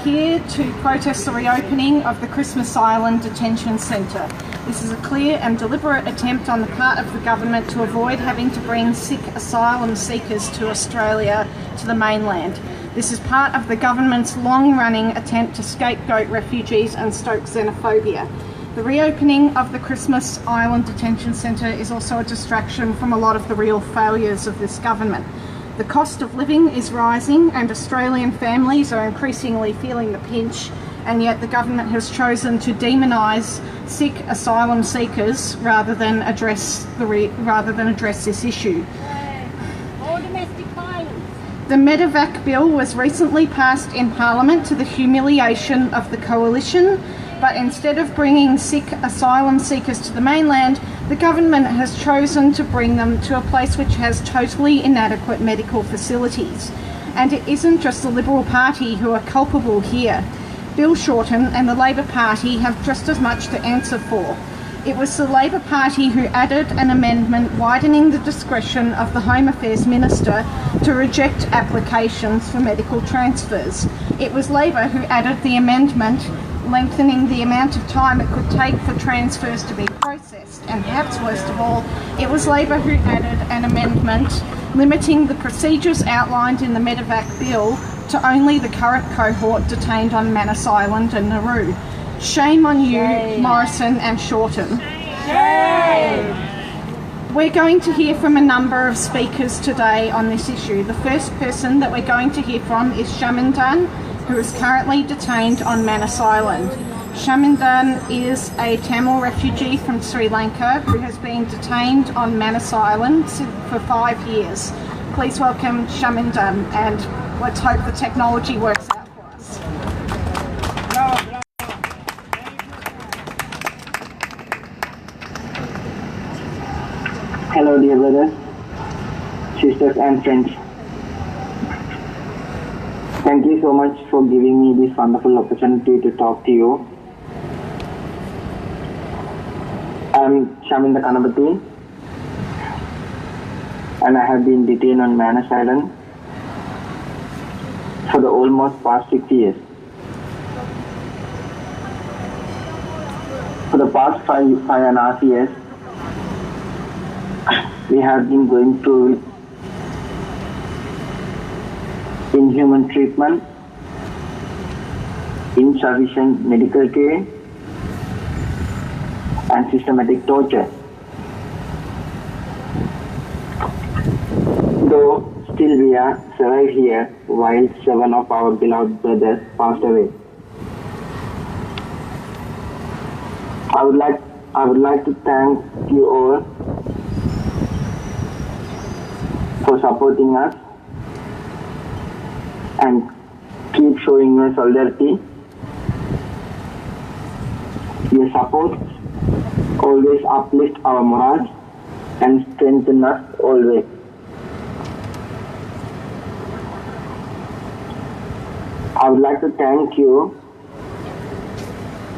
Here to protest the reopening of the Christmas Island detention centre. This is a clear and deliberate attempt on the part of the government to avoid having to bring sick asylum seekers to Australia, to the mainland. This is part of the government's long-running attempt to scapegoat refugees and stoke xenophobia. The reopening of the Christmas Island detention centre is also a distraction from a lot of the real failures of this government. The cost of living is rising and Australian families are increasingly feeling the pinch, and yet the government has chosen to demonise sick asylum seekers rather than address this issue. The Medevac bill was recently passed in Parliament to the humiliation of the coalition, but instead of bringing sick asylum seekers to the mainland, the government has chosen to bring them to a place which has totally inadequate medical facilities. And it isn't just the Liberal Party who are culpable here. Bill Shorten and the Labor Party have just as much to answer for. It was the Labor Party who added an amendment widening the discretion of the Home Affairs Minister to reject applications for medical transfers. It was Labor who added the amendment lengthening the amount of time it could take for transfers to be processed. And perhaps worst of all, it was Labor who added an amendment limiting the procedures outlined in the Medevac bill to only the current cohort detained on Manus Island and Nauru. Shame on you, Morrison and Shorten. Shame. We're going to hear from a number of speakers today on this issue. The first person that we're going to hear from is Shamandan, who is currently detained on Manus Island. Shamandan is a Tamil refugee from Sri Lanka who has been detained on Manus Island for 5 years. Please welcome Shamandan, and let's hope the technology works out for us. Hello dear brothers, sisters and friends. Thank you so much for giving me this wonderful opportunity to talk to you. I'm Shaminda Kanabati and I have been detained on Manus Island for the almost past 6 years. For the past five and a half years, we have been going through inhuman treatment, insufficient medical care, and systematic torture. Though still we are survived here while 7 of our beloved brothers passed away. I would like to thank you all for supporting us and keep showing your solidarity. Your support always uplift our morale and strengthen us always. I would like to thank you,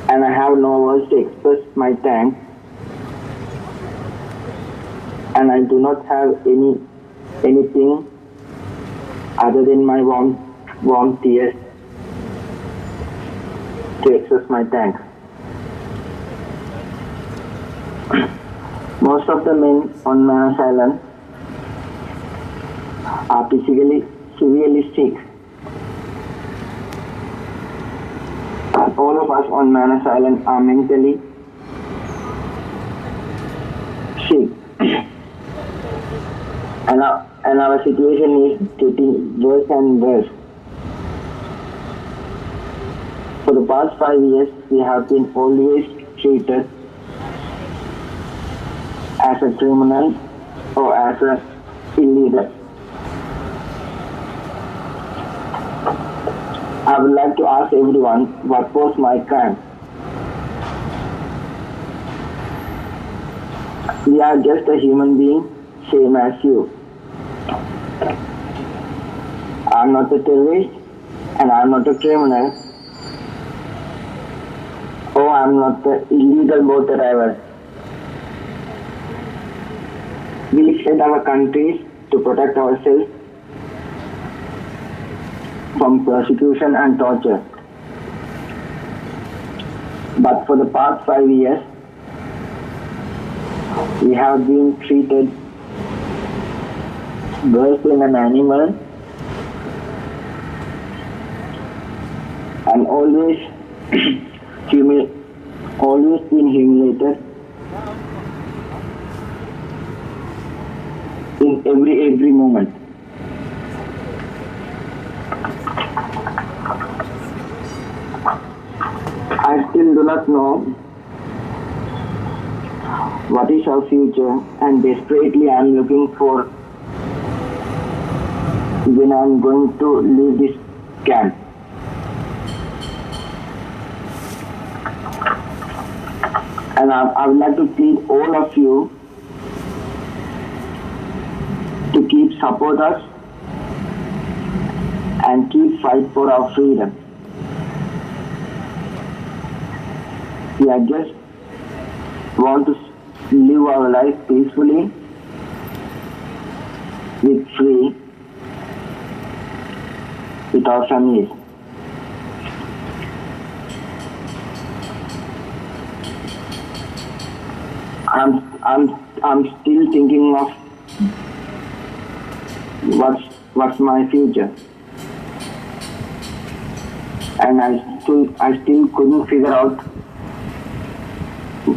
and I have no words to express my thanks, and I do not have anything other than my warm tears to express my thanks. Most of the men on Manus Island are physically severely sick. All of us on Manus Island are mentally sick. And our situation is getting worse and worse. For the past 5 years, we have been always treated as a criminal or as an illegal. I would like to ask everyone, what was my crime? We are just a human being, same as you. I'm not a terrorist and I'm not a criminal. Oh, I'm not the illegal boat driver. We fled our countries to protect ourselves from persecution and torture. But for the past 5 years, we have been treated worse than an animal and always always been humiliated in every moment. I still do not know what is our future, and desperately I am looking for when I am going to leave this camp. And I would like to plead all of you to keep support us and keep fight for our freedom. We are just want to live our life peacefully, with free, with our families. I'm still thinking of what's my future, and I still couldn't figure out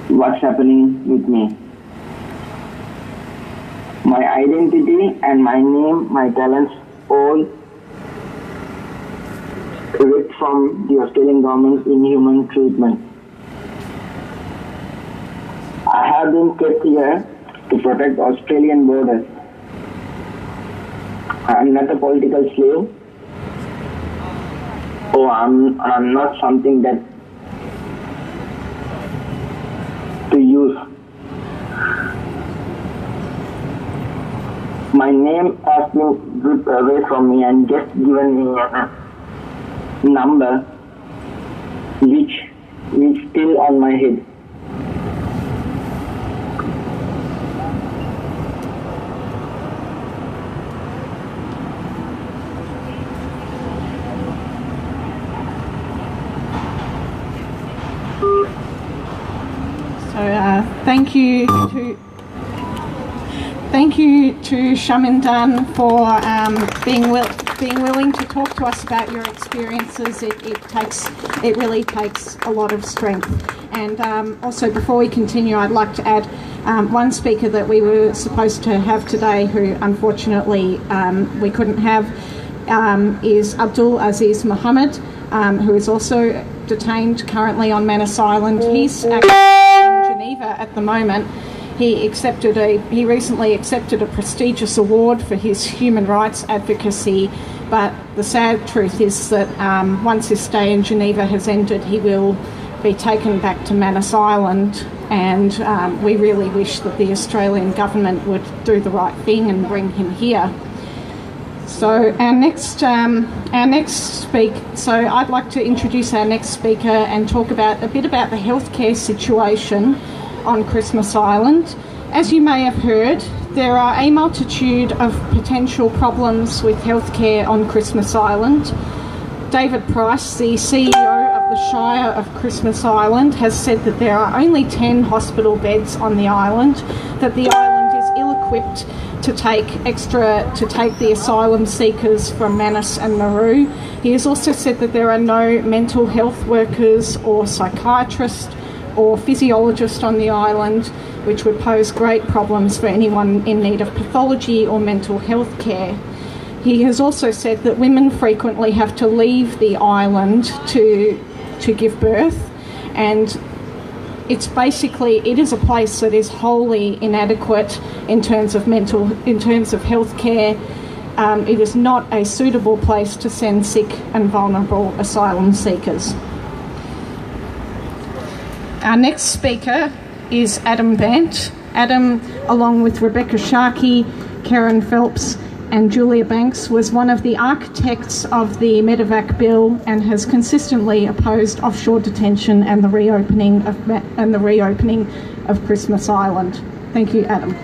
what's happening with me. My identity and my name, my talents, all ripped from the Australian government's inhuman treatment. I have been kept here to protect Australian borders. I'm not a political slave. Oh, I'm not something that to use. My name has been ripped away from me and just given me a number which is still on my head. So thank you to Shamindan for being willing to talk to us about your experiences. It really takes a lot of strength. And also, before we continue, I'd like to add one speaker that we were supposed to have today, who unfortunately we couldn't have, is Abdul Aziz Mohammed, who is also detained currently on Manus Island. He's actually in Geneva at the moment. He recently accepted a prestigious award for his human rights advocacy, but the sad truth is that once his stay in Geneva has ended, he will be taken back to Manus Island, and we really wish that the Australian government would do the right thing and bring him here. So I'd like to introduce our next speaker and talk a bit about the healthcare situation on Christmas Island. As you may have heard, there are a multitude of potential problems with healthcare on Christmas Island. David Price, the CEO of the Shire of Christmas Island, has said that there are only 10 hospital beds on the island, that the island is ill-equipped to take the asylum seekers from Manus and Nauru. He has also said that there are no mental health workers or psychiatrists or physiologists on the island, which would pose great problems for anyone in need of pathology or mental health care. He has also said that women frequently have to leave the island to give birth, and it is a place that is wholly inadequate in terms of health care. It is not a suitable place to send sick and vulnerable asylum seekers. Our next speaker is Adam Bant. Adam, along with Rebecca Sharkey, Karen Phelps and Julia Banks, was one of the architects of the Medevac bill and has consistently opposed offshore detention and the reopening of Christmas Island. Thank you, Adam.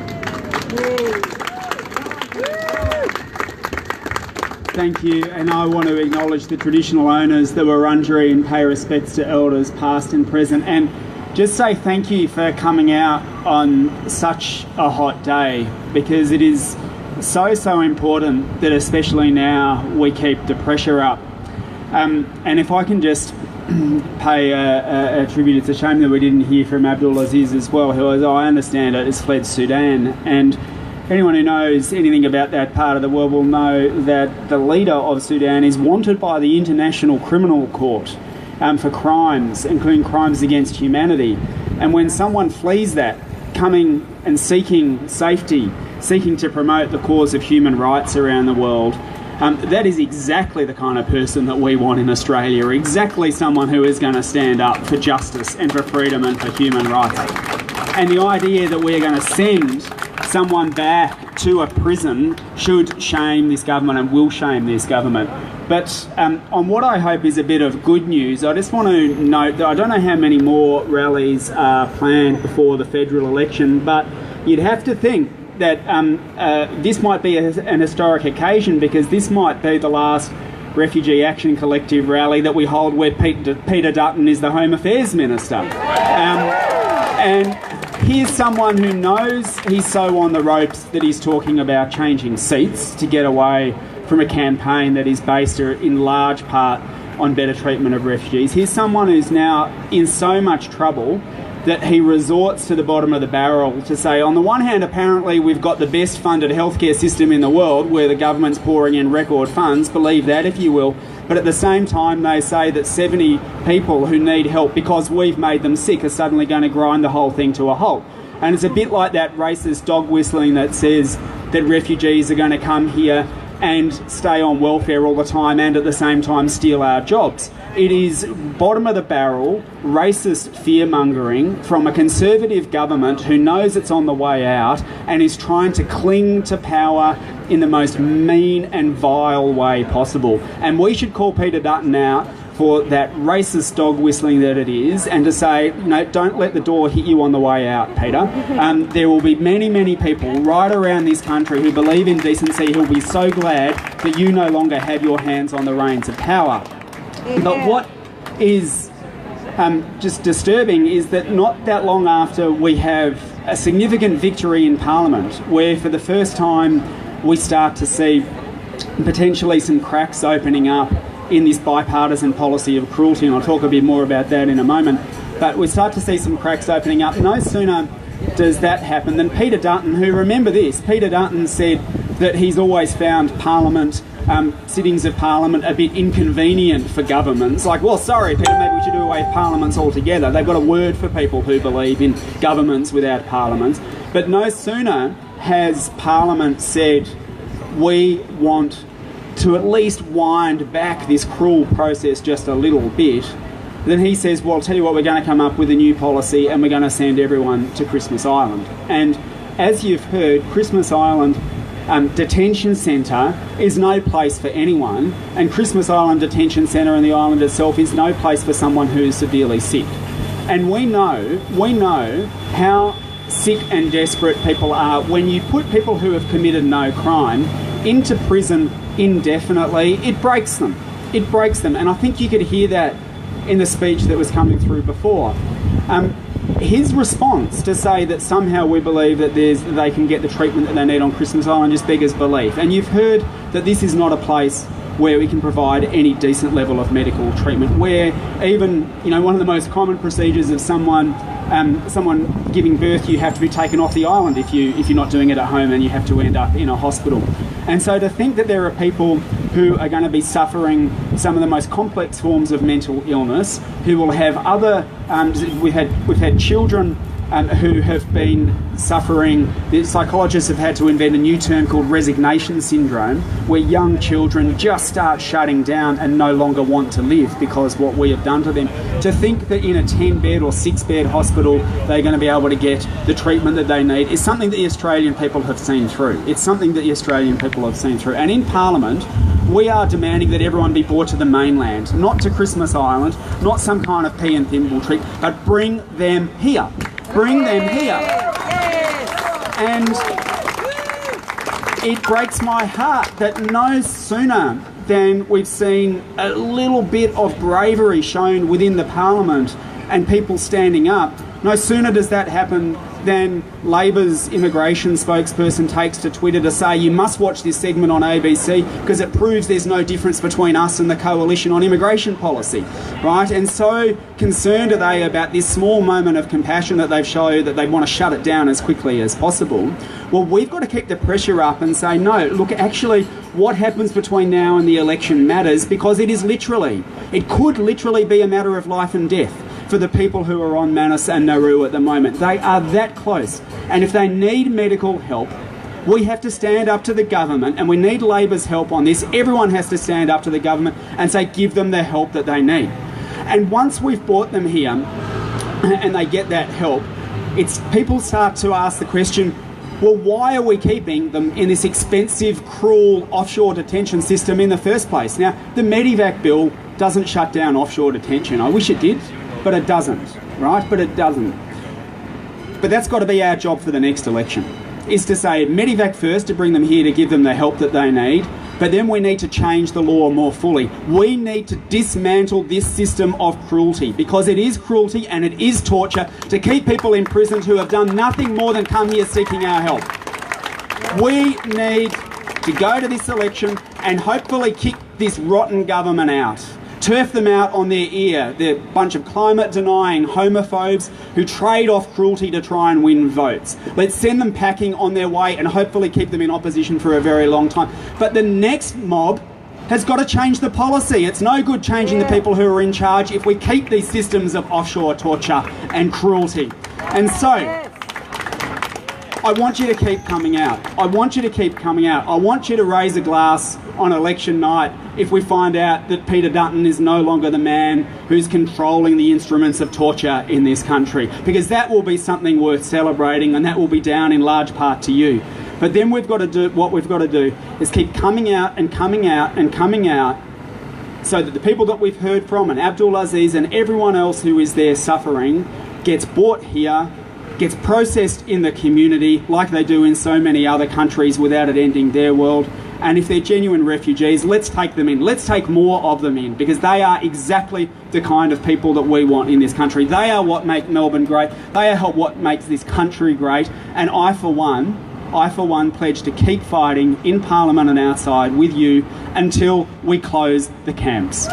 Thank you, and I want to acknowledge the traditional owners, the Wurundjeri, and pay respects to elders past and present, and just say thank you for coming out on such a hot day, because it is so important that especially now we keep the pressure up. And if I can just pay a tribute, it's a shame that we didn't hear from Abdul Aziz as well, who, as I understand it, has fled Sudan. And anyone who knows anything about that part of the world will know that the leader of Sudan is wanted by the International Criminal Court for crimes, including crimes against humanity. And when someone flees that, coming and seeking safety, seeking to promote the cause of human rights around the world, that is exactly the kind of person that we want in Australia, exactly someone who is going to stand up for justice and for freedom and for human rights. And the idea that we're going to send someone back to a prison should shame this government and will shame this government. But on what I hope is a bit of good news, I just want to note that I don't know how many more rallies are planned before the federal election, but you'd have to think that this might be an historic occasion, because this might be the last Refugee Action Collective rally that we hold where Peter Dutton is the Home Affairs Minister. And here's someone who knows he's so on the ropes that he's talking about changing seats to get away from a campaign that is based in large part on better treatment of refugees. Here's someone who's now in so much trouble that he resorts to the bottom of the barrel to say, on the one hand, apparently we've got the best funded healthcare system in the world where the government's pouring in record funds, believe that if you will, but at the same time they say that 70 people who need help because we've made them sick are suddenly going to grind the whole thing to a halt. And it's a bit like that racist dog whistling that says that refugees are going to come here and stay on welfare all the time and at the same time steal our jobs. It is bottom of the barrel, racist fear-mongering from a Conservative government who knows it's on the way out and is trying to cling to power in the most mean and vile way possible. And we should call Peter Dutton out for that racist dog whistling that it is, and to say, you know, don't let the door hit you on the way out, Peter. There will be many people right around this country who believe in decency, who will be so glad that you no longer have your hands on the reins of power. But what is just disturbing is that not that long after we have a significant victory in Parliament, where for the first time we start to see potentially some cracks opening up in this bipartisan policy of cruelty, and I'll talk a bit more about that in a moment, but we start to see some cracks opening up. No sooner does that happen than Peter Dutton, who, remember this, Peter Dutton said that he's always found Parliament, sittings of Parliament, a bit inconvenient for governments. Like, well, sorry, Peter, maybe we should do away with parliaments altogether. They've got a word for people who believe in governments without parliaments. But no sooner has Parliament said, we want to at least wind back this cruel process just a little bit, then he says, well, I'll tell you what, we're going to come up with a new policy and we're going to send everyone to Christmas Island. And as you've heard, Christmas Island Detention Centre is no place for anyone, and Christmas Island Detention Centre and the island itself is no place for someone who is severely sick. And we know how sick and desperate people are when you put people who have committed no crime into prison indefinitely. It breaks them. It breaks them. And I think you could hear that in the speech that was coming through before. His response to say that somehow we believe that they can get the treatment that they need on Christmas Island just beggars belief. And you've heard that this is not a place where we can provide any decent level of medical treatment, where even, one of the most common procedures of someone giving birth, you have to be taken off the island if you're not doing it at home, and you have to end up in a hospital. And so to think that there are people who are going to be suffering some of the most complex forms of mental illness, who will have other, we've had children who have been suffering. The psychologists have had to invent a new term called resignation syndrome, where young children just start shutting down and no longer want to live because what we have done to them. To think that in a 10-bed or 6-bed hospital they're going to be able to get the treatment that they need is something that the Australian people have seen through. It's something that the Australian people have seen through. And in Parliament, we are demanding that everyone be brought to the mainland, not to Christmas Island, not some kind of pea and thimble trick, but bring them here. Bring them here. And it breaks my heart that no sooner than we've seen a little bit of bravery shown within the Parliament and people standing up, no sooner does that happen than Labor's immigration spokesperson takes to Twitter to say you must watch this segment on ABC because it proves there's no difference between us and the coalition on immigration policy, right? And so concerned are they about this small moment of compassion that they've shown that they want to shut it down as quickly as possible. Well, we've got to keep the pressure up and say, no, look, actually, what happens between now and the election matters because it could literally be a matter of life and death for the people who are on Manus and Nauru at the moment. They are that close. And if they need medical help, we have to stand up to the government, and we need Labor's help on this. Everyone has to stand up to the government and say, give them the help that they need. And once we've brought them here and they get that help, people start to ask the question, well, why are we keeping them in this expensive, cruel offshore detention system in the first place? Now, the Medivac bill doesn't shut down offshore detention. I wish it did, but it doesn't, right? But it doesn't. But that's got to be our job for the next election, is to say Medivac first, to bring them here to give them the help that they need, but then we need to change the law more fully. We need to dismantle this system of cruelty, because it is cruelty and it is torture to keep people imprisoned who have done nothing more than come here seeking our help. We need to go to this election and hopefully kick this rotten government out. Turf them out on their ear. They're a bunch of climate-denying homophobes who trade off cruelty to try and win votes. Let's send them packing on their way and hopefully keep them in opposition for a very long time. But the next mob has got to change the policy. It's no good changing the people who are in charge if we keep these systems of offshore torture and cruelty. And so, I want you to keep coming out. I want you to keep coming out. I want you to raise a glass on election night if we find out that Peter Dutton is no longer the man who's controlling the instruments of torture in this country, because that will be something worth celebrating, and that will be down in large part to you. But then what we've got to do is keep coming out and coming out and coming out, so that the people that we've heard from, and Abdul Aziz and everyone else who is there suffering, gets brought here, gets processed in the community like they do in so many other countries without it ending their world. And if they're genuine refugees, let's take them in. Let's take more of them in, because they are exactly the kind of people that we want in this country. They are what make Melbourne great. They are what makes this country great. And I, for one, pledge to keep fighting in Parliament and outside with you until we close the camps.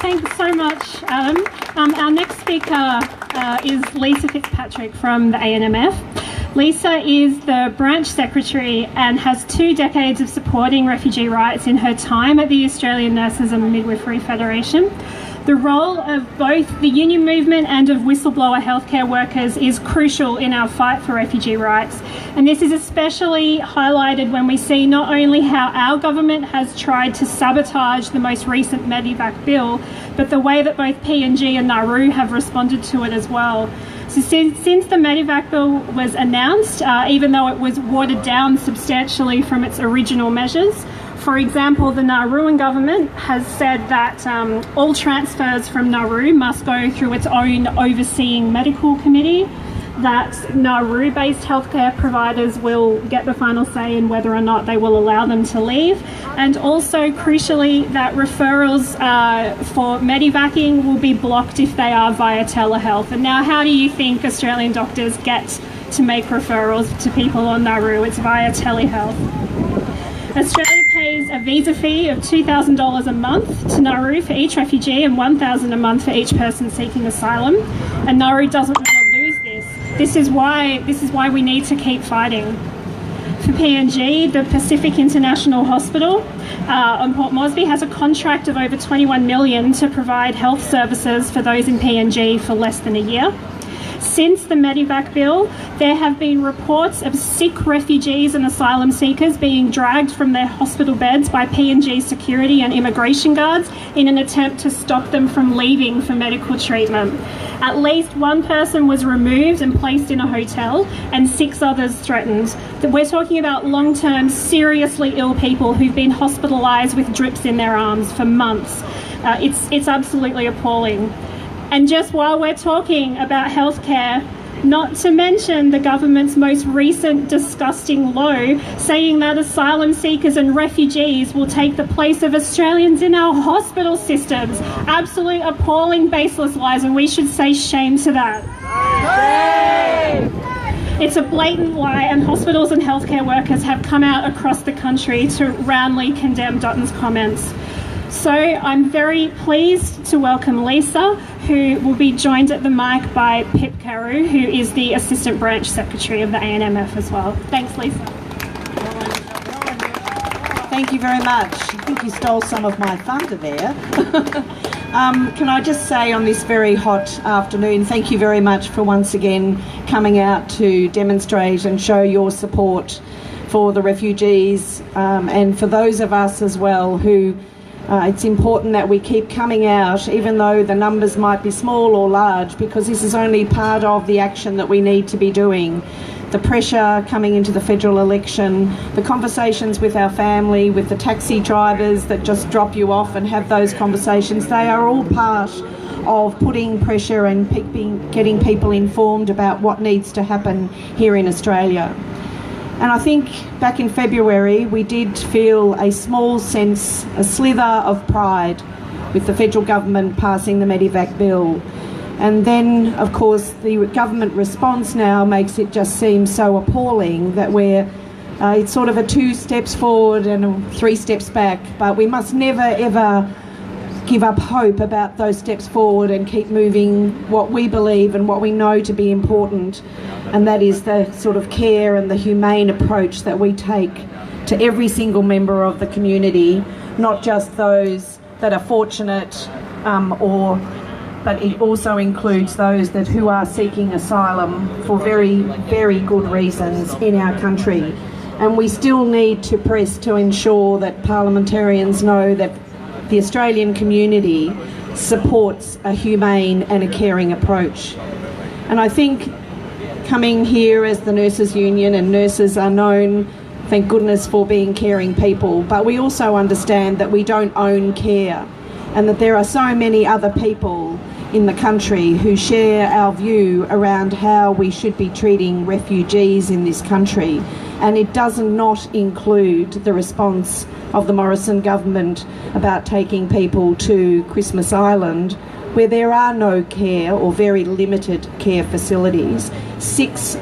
Thanks so much, Adam. Our next speaker is Lisa Fitzpatrick from the ANMF. Lisa is the branch secretary and has 2 decades of supporting refugee rights in her time at the Australian Nurses and Midwifery Federation. The role of both the union movement and of whistleblower healthcare workers is crucial in our fight for refugee rights. And this is especially highlighted when we see not only how our government has tried to sabotage the most recent Medivac bill, but the way that both PNG and Nauru have responded to it as well. So since the Medivac bill was announced, even though it was watered down substantially from its original measures, for example, the Nauruan government has said that all transfers from Nauru must go through its own overseeing medical committee, that Nauru-based healthcare providers will get the final say in whether or not they will allow them to leave, and also, crucially, that referrals for medivacing will be blocked if they are via telehealth. And now, how do you think Australian doctors get to make referrals to people on Nauru? It's via telehealth. Australia pays a visa fee of $2,000 a month to Nauru for each refugee and $1,000 a month for each person seeking asylum, and Nauru doesn't want to lose this. This is why we need to keep fighting. For PNG, the Pacific International Hospital on Port Moresby has a contract of over $21 million to provide health services for those in PNG for less than a year. Since the Medivac bill, there have been reports of sick refugees and asylum seekers being dragged from their hospital beds by PNG security and immigration guards in an attempt to stop them from leaving for medical treatment. At least 1 person was removed and placed in a hotel, and 6 others threatened. We're talking about long-term, seriously ill people who've been hospitalised with drips in their arms for months. It's absolutely appalling. And just while we're talking about healthcare, Not to mention the government's most recent disgusting law saying that asylum seekers and refugees will take the place of Australians in our hospital systems. Absolute appalling baseless lies, and we should say shame to that. Shame! It's a blatant lie, and hospitals and healthcare workers have come out across the country to roundly condemn Dutton's comments. So I'm very pleased to welcome Lisa, who will be joined at the mic by Pip Carew, who is the Assistant Branch Secretary of the ANMF as well. Thanks, Lisa. Thank you very much. I think you stole some of my thunder there. Can I just say on this very hot afternoon, thank you very much for once again coming out to demonstrate and show your support for the refugees, and for those of us as well who it's important that we keep coming out, even though the numbers might be small or large, because this is only part of the action that we need to be doing. The pressure coming into the federal election, the conversations with our family, with the taxi drivers that just drop you off and have those conversations, they are all part of putting pressure and getting people informed about what needs to happen here in Australia. And I think back in February we did feel a small sense, a slither of pride with the federal government passing the Medevac bill. And then, of course, the government response now makes it just seem so appalling that it's sort of a 2 steps forward and 3 steps back. But we must never, ever give up hope about those steps forward and keep moving what we believe and what we know to be important, and that is the sort of care and the humane approach that we take to every single member of the community, not just those that are fortunate, but it also includes those who are seeking asylum for very, very good reasons in our country. And we still need to press to ensure that parliamentarians know that the Australian community supports a humane and a caring approach. And I think coming here as the Nurses Union, and nurses are known, thank goodness, for being caring people, but we also understand that we don't own care, and that there are so many other people in the country who share our view around how we should be treating refugees in this country. And it does not include the response of the Morrison government about taking people to Christmas Island, where there are no care or very limited care facilities.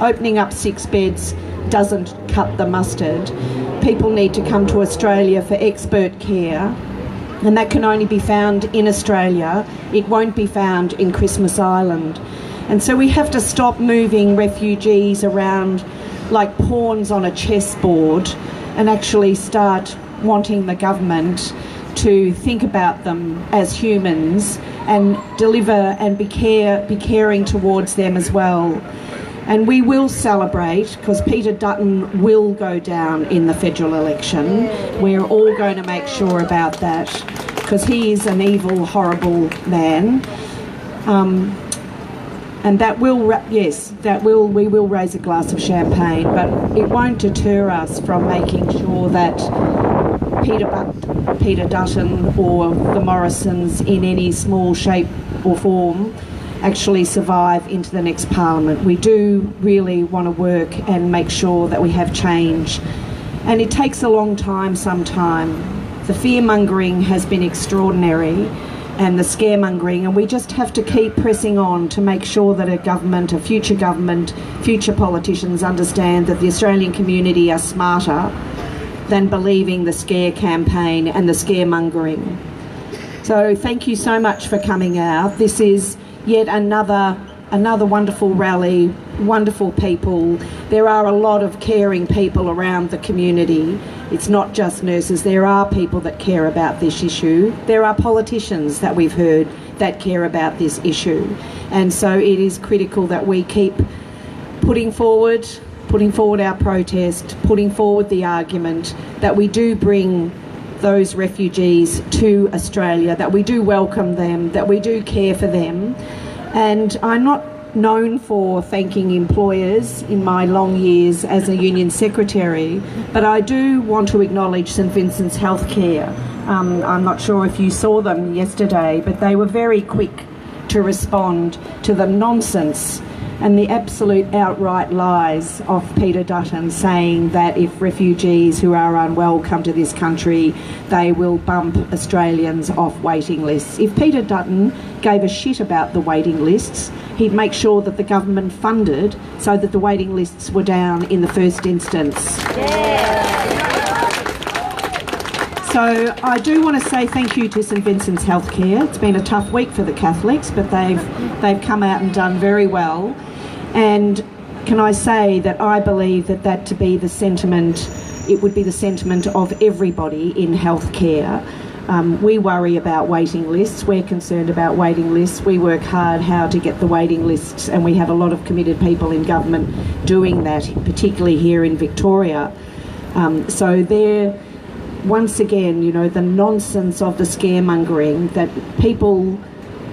Opening up 6 beds doesn't cut the mustard. People need to come to Australia for expert care, and that can only be found in Australia. It won't be found in Christmas Island. And so we have to stop moving refugees around like pawns on a chessboard and actually start wanting the government to think about them as humans and deliver and be caring towards them as well. And we will celebrate, because Peter Dutton will go down in the federal election. We're all going to make sure about that, because he is an evil, horrible man. And that will, we will raise a glass of champagne, but it won't deter us from making sure that Peter Dutton or the Morrisons in any small shape or form actually survive into the next parliament. We do really want to work and make sure that we have change. And it takes a long time sometimes. The fear-mongering has been extraordinary, and the scaremongering, and we just have to keep pressing on to make sure that a future politicians understand that the Australian community are smarter than believing the scare campaign and the scaremongering. So thank you so much for coming out. This is yet another wonderful rally, wonderful people. There are a lot of caring people around the community. It's not just nurses. There are people that care about this issue. There are politicians that we've heard that care about this issue. And so it is critical that we keep putting forward our protest, putting forward the argument that we do bring those refugees to Australia, that we do welcome them, that we do care for them. And I'm not known for thanking employers in my long years as a union secretary, but I do want to acknowledge St Vincent's Healthcare. I'm not sure if you saw them yesterday, but they were very quick to respond to the nonsense and the absolute outright lies of Peter Dutton saying that if refugees who are unwell come to this country, they will bump Australians off waiting lists. If Peter Dutton gave a shit about the waiting lists, he'd make sure that the government funded so that the waiting lists were down in the first instance. So I do want to say thank you to St Vincent's Healthcare. It's been a tough week for the Catholics, but they've come out and done very well. And can I say that I believe that to be the sentiment, it would be the sentiment of everybody in healthcare. We worry about waiting lists. We're concerned about waiting lists. We work hard how to get the waiting lists, and we have a lot of committed people in government doing that, particularly here in Victoria. So they're, once again, you know, the nonsense of the scaremongering that people,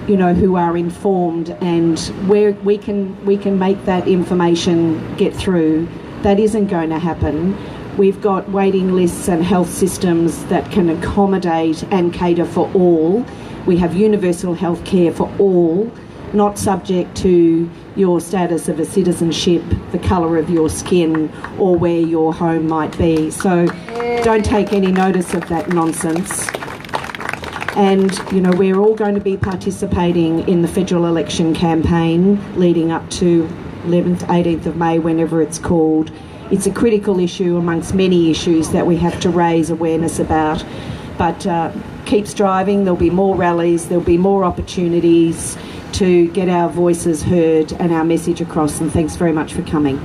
you know, who are informed and where we can make that information get through, that isn't going to happen. We've got waiting lists and health systems that can accommodate and cater for all. We have universal health care for all, not subject to your status of a citizenship, the colour of your skin, or where your home might be. So don't take any notice of that nonsense. And, you know, we're all going to be participating in the federal election campaign leading up to 11th, 18th of May, whenever it's called. It's a critical issue amongst many issues that we have to raise awareness about. But keep striving, there'll be more rallies, there'll be more opportunities to get our voices heard and our message across. And thanks very much for coming.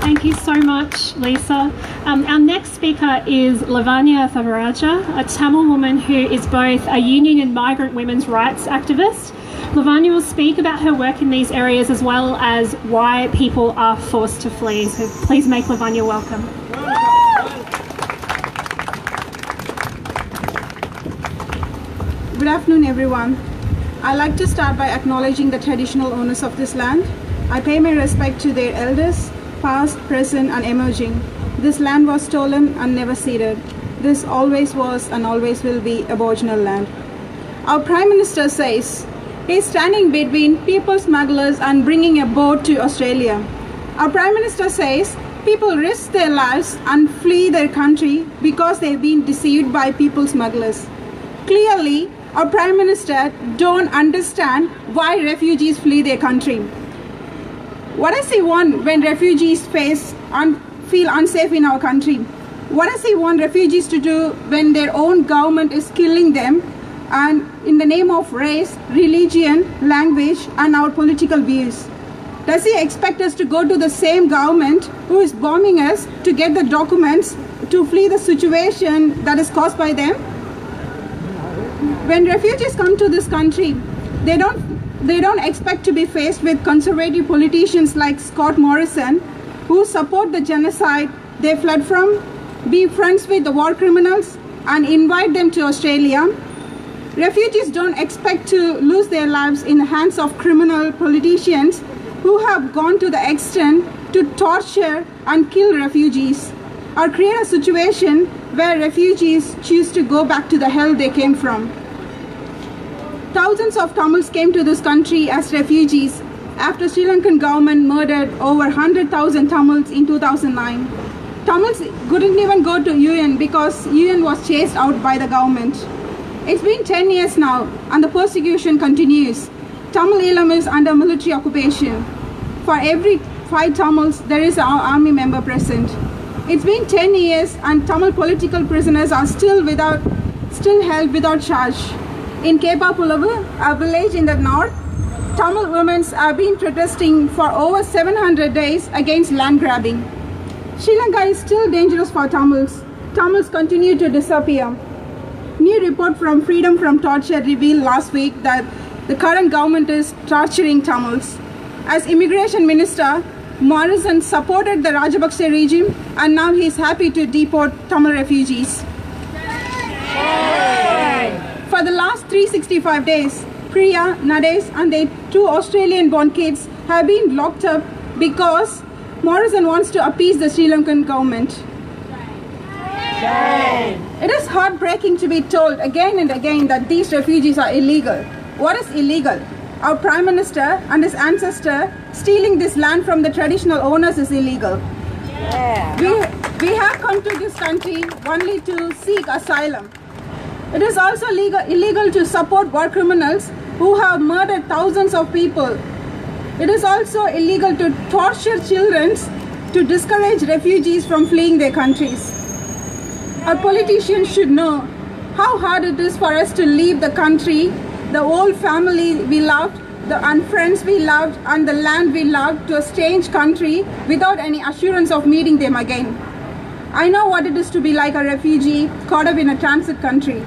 Thank you so much, Lisa. Our next speaker is Lavanya Thavaraja, a Tamil woman who is both a union and migrant women's rights activist. Lavanya will speak about her work in these areas as well as why people are forced to flee. So please make Lavanya welcome. Good afternoon, everyone. I'd like to start by acknowledging the traditional owners of this land. I pay my respect to their elders, past, present, and emerging. This land was stolen and never ceded. This always was and always will be Aboriginal land. Our Prime Minister says he's standing between people smugglers and bringing a boat to Australia. Our Prime Minister says people risk their lives and flee their country because they've been deceived by people smugglers. Clearly, our Prime Minister don't understand why refugees flee their country. What does he want when refugees feel unsafe in our country? What does he want refugees to do when their own government is killing them and in the name of race, religion, language, and our political views? Does he expect us to go to the same government who is bombing us to get the documents to flee the situation that is caused by them? When refugees come to this country, they don't expect to be faced with conservative politicians like Scott Morrison, who support the genocide they fled from, be friends with the war criminals, and invite them to Australia. Refugees don't expect to lose their lives in the hands of criminal politicians who have gone to the extent to torture and kill refugees, or create a situation where refugees choose to go back to the hell they came from. Thousands of Tamils came to this country as refugees after Sri Lankan government murdered over 100,000 Tamils in 2009. Tamils couldn't even go to UN because UN was chased out by the government. It's been 10 years now and the persecution continues. Tamil Eelam is under military occupation. For every 5 Tamils, there is an army member present. It's been 10 years and Tamil political prisoners are still held without charge. In Kepapulavu, a village in the north, Tamil women have been protesting for over 700 days against land grabbing. Sri Lanka is still dangerous for Tamils. Tamils continue to disappear. New report from Freedom from Torture revealed last week that the current government is torturing Tamils. As Immigration Minister, Morrison supported the Rajapaksa regime and now he is happy to deport Tamil refugees. For the last 365 days, Priya, Nadesh and their 2 Australian-born kids have been locked up because Morrison wants to appease the Sri Lankan government. It is heartbreaking to be told again and again that these refugees are illegal. What is illegal? Our Prime Minister and his ancestor stealing this land from the traditional owners is illegal. We have come to this country only to seek asylum. It is also illegal to support war criminals who have murdered thousands of people. It is also illegal to torture children to discourage refugees from fleeing their countries. Our politicians should know how hard it is for us to leave the country, the old family we loved, and friends we loved, and the land we loved to a strange country without any assurance of meeting them again. I know what it is to be like a refugee caught up in a transit country.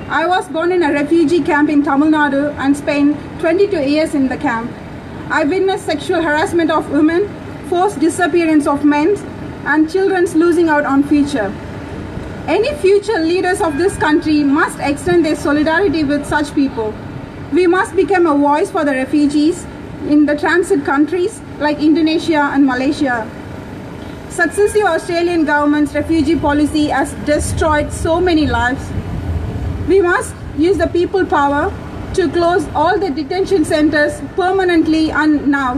I was born in a refugee camp in Tamil Nadu and spent 22 years in the camp. I witnessed sexual harassment of women, forced disappearance of men, and children losing out on future. Any future leaders of this country must extend their solidarity with such people. We must become a voice for the refugees in the transit countries like Indonesia and Malaysia. Successive Australian government's refugee policy has destroyed so many lives. We must use the people power to close all the detention centers permanently and now.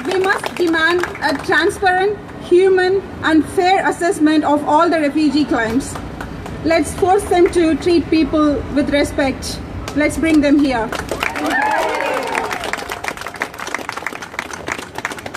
We must demand a transparent, human and fair assessment of all the refugee claims. Let's force them to treat people with respect. Let's bring them here.